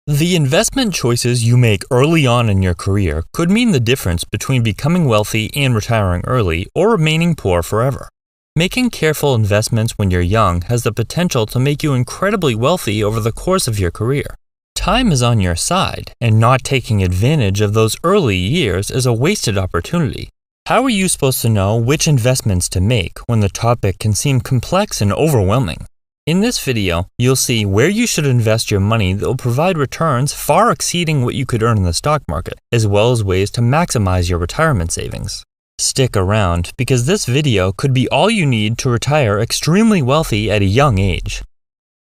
The investment choices you make early on in your career could mean the difference between becoming wealthy and retiring early or remaining poor forever. Making careful investments when you're young has the potential to make you incredibly wealthy over the course of your career. Time is on your side, and not taking advantage of those early years is a wasted opportunity. How are you supposed to know which investments to make when the topic can seem complex and overwhelming? In this video, you'll see where you should invest your money that will provide returns far exceeding what you could earn in the stock market, as well as ways to maximize your retirement savings. Stick around, because this video could be all you need to retire extremely wealthy at a young age.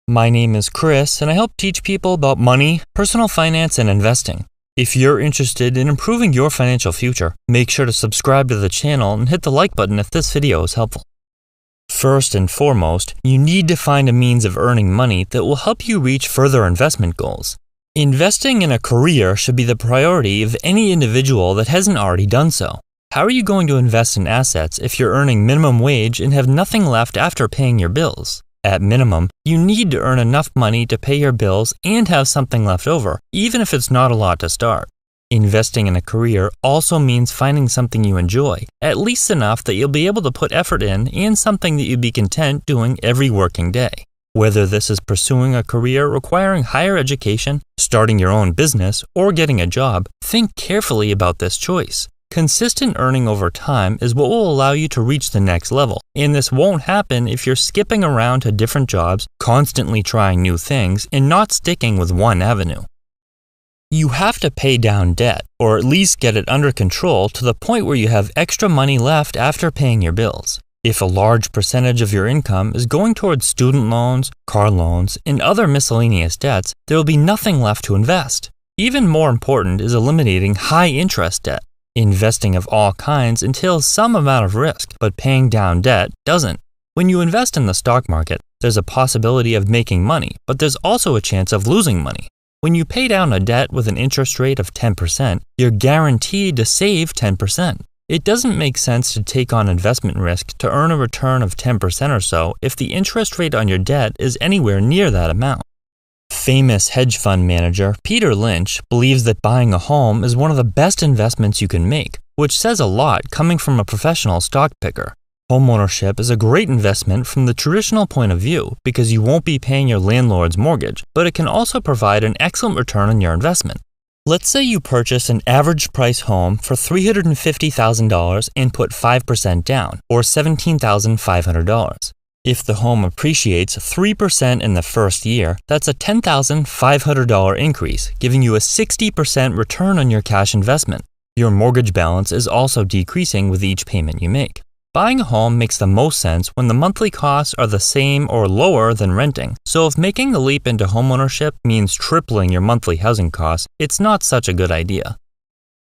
My name is Chris, and I help teach people about money, personal finance, and investing. If you're interested in improving your financial future, make sure to subscribe to the channel and hit the like button if this video is helpful. First and foremost, you need to find a means of earning money that will help you reach further investment goals. Investing in a career should be the priority of any individual that hasn't already done so. How are you going to invest in assets if you're earning minimum wage and have nothing left after paying your bills? At minimum, you need to earn enough money to pay your bills and have something left over, even if it's not a lot to start. Investing in a career also means finding something you enjoy, at least enough that you'll be able to put effort in and something that you'd be content doing every working day. Whether this is pursuing a career requiring higher education, starting your own business, or getting a job, think carefully about this choice. Consistent earning over time is what will allow you to reach the next level, and this won't happen if you're skipping around to different jobs, constantly trying new things, and not sticking with one avenue. You have to pay down debt, or at least get it under control to the point where you have extra money left after paying your bills. If a large percentage of your income is going towards student loans, car loans, and other miscellaneous debts, there will be nothing left to invest. Even more important is eliminating high-interest debt. Investing of all kinds entails some amount of risk, but paying down debt doesn't. When you invest in the stock market, there's a possibility of making money, but there's also a chance of losing money. When you pay down a debt with an interest rate of 10%, you're guaranteed to save 10%. It doesn't make sense to take on investment risk to earn a return of 10% or so if the interest rate on your debt is anywhere near that amount. Famous hedge fund manager Peter Lynch believes that buying a home is one of the best investments you can make, which says a lot coming from a professional stock picker. Homeownership is a great investment from the traditional point of view because you won't be paying your landlord's mortgage, but it can also provide an excellent return on your investment. Let's say you purchase an average price home for $350,000 and put 5% down, or $17,500. If the home appreciates 3% in the first year, that's a $10,500 increase, giving you a 60% return on your cash investment. Your mortgage balance is also decreasing with each payment you make. Buying a home makes the most sense when the monthly costs are the same or lower than renting, so if making the leap into homeownership means tripling your monthly housing costs, it's not such a good idea.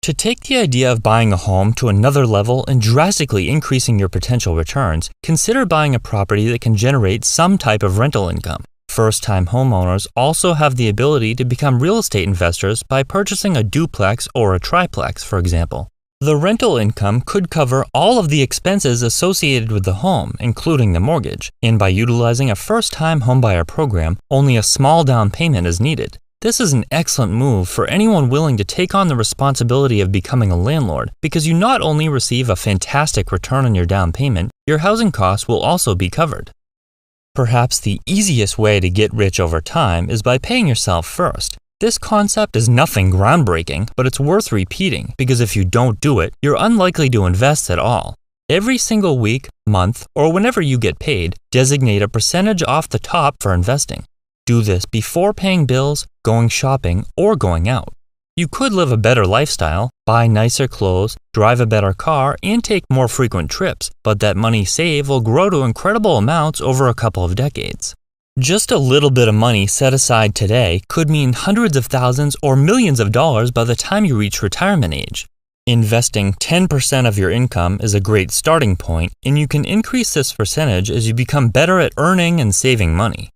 To take the idea of buying a home to another level and drastically increasing your potential returns, consider buying a property that can generate some type of rental income. First-time homeowners also have the ability to become real estate investors by purchasing a duplex or a triplex, for example. The rental income could cover all of the expenses associated with the home, including the mortgage, and by utilizing a first-time homebuyer program, only a small down payment is needed. This is an excellent move for anyone willing to take on the responsibility of becoming a landlord, because you not only receive a fantastic return on your down payment, your housing costs will also be covered. Perhaps the easiest way to get rich over time is by paying yourself first. This concept is nothing groundbreaking, but it's worth repeating because if you don't do it, you're unlikely to invest at all. Every single week, month, or whenever you get paid, designate a percentage off the top for investing. Do this before paying bills, going shopping, or going out. You could live a better lifestyle, buy nicer clothes, drive a better car, and take more frequent trips, but that money saved will grow to incredible amounts over a couple of decades. Just a little bit of money set aside today could mean hundreds of thousands or millions of dollars by the time you reach retirement age. Investing 10% of your income is a great starting point, and you can increase this percentage as you become better at earning and saving money.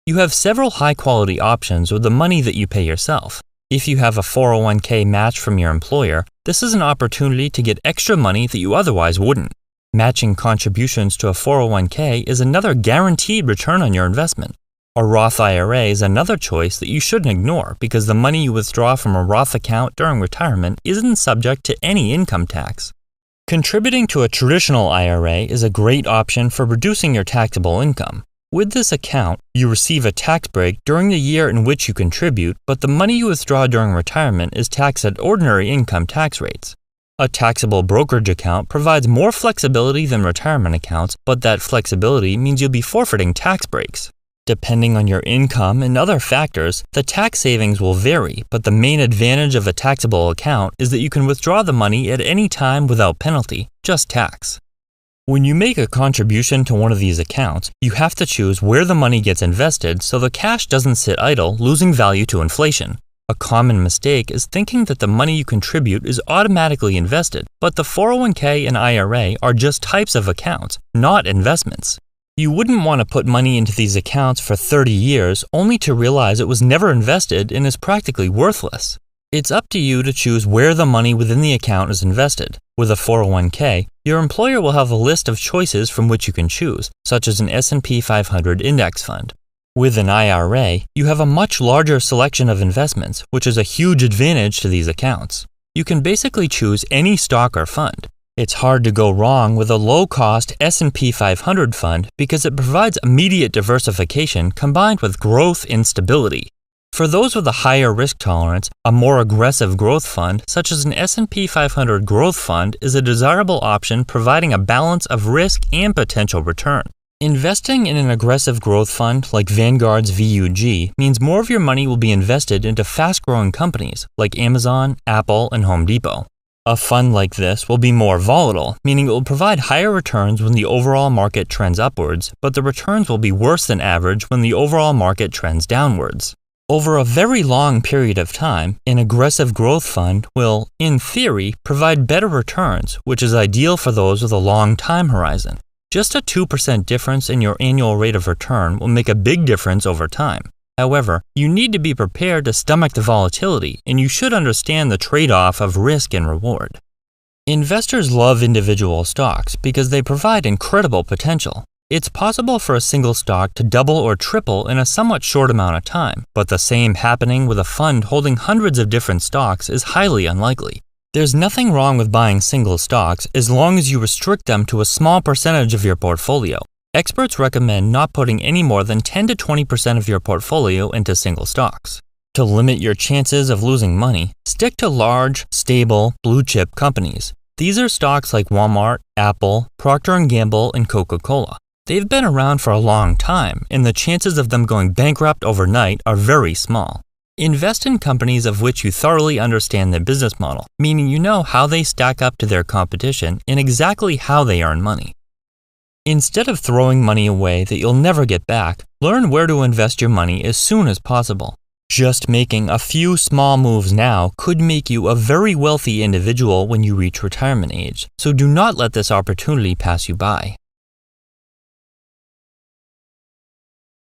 You have several high-quality options with the money that you pay yourself. If you have a 401k match from your employer, this is an opportunity to get extra money that you otherwise wouldn't. Matching contributions to a 401k is another guaranteed return on your investment. A Roth IRA is another choice that you shouldn't ignore because the money you withdraw from a Roth account during retirement isn't subject to any income tax. Contributing to a traditional IRA is a great option for reducing your taxable income. With this account, you receive a tax break during the year in which you contribute, but the money you withdraw during retirement is taxed at ordinary income tax rates. A taxable brokerage account provides more flexibility than retirement accounts, but that flexibility means you'll be forfeiting tax breaks. Depending on your income and other factors, the tax savings will vary, but the main advantage of a taxable account is that you can withdraw the money at any time without penalty, just tax. When you make a contribution to one of these accounts, you have to choose where the money gets invested so the cash doesn't sit idle, losing value to inflation. A common mistake is thinking that the money you contribute is automatically invested, but the 401k and IRA are just types of accounts, not investments. You wouldn't want to put money into these accounts for 30 years only to realize it was never invested and is practically worthless. It's up to you to choose where the money within the account is invested. With a 401k, your employer will have a list of choices from which you can choose, such as an S&P 500 index fund. With an IRA, you have a much larger selection of investments, which is a huge advantage to these accounts. You can basically choose any stock or fund. It's hard to go wrong with a low-cost S&P 500 fund because it provides immediate diversification combined with growth and stability. For those with a higher risk tolerance, a more aggressive growth fund, such as an S&P 500 growth fund, is a desirable option providing a balance of risk and potential return. Investing in an aggressive growth fund like Vanguard's VUG means more of your money will be invested into fast-growing companies like Amazon, Apple, and Home Depot. A fund like this will be more volatile, meaning it will provide higher returns when the overall market trends upwards, but the returns will be worse than average when the overall market trends downwards. Over a very long period of time, an aggressive growth fund will, in theory, provide better returns, which is ideal for those with a long time horizon. Just a 2% difference in your annual rate of return will make a big difference over time. However, you need to be prepared to stomach the volatility, and you should understand the trade-off of risk and reward. Investors love individual stocks because they provide incredible potential. It's possible for a single stock to double or triple in a somewhat short amount of time, but the same happening with a fund holding hundreds of different stocks is highly unlikely. There's nothing wrong with buying single stocks as long as you restrict them to a small percentage of your portfolio. Experts recommend not putting any more than 10 to 20% of your portfolio into single stocks. To limit your chances of losing money, stick to large, stable, blue-chip companies. These are stocks like Walmart, Apple, Procter & Gamble, and Coca-Cola. They've been around for a long time, and the chances of them going bankrupt overnight are very small. Invest in companies of which you thoroughly understand their business model, meaning you know how they stack up to their competition and exactly how they earn money. Instead of throwing money away that you'll never get back, learn where to invest your money as soon as possible. Just making a few small moves now could make you a very wealthy individual when you reach retirement age, so do not let this opportunity pass you by.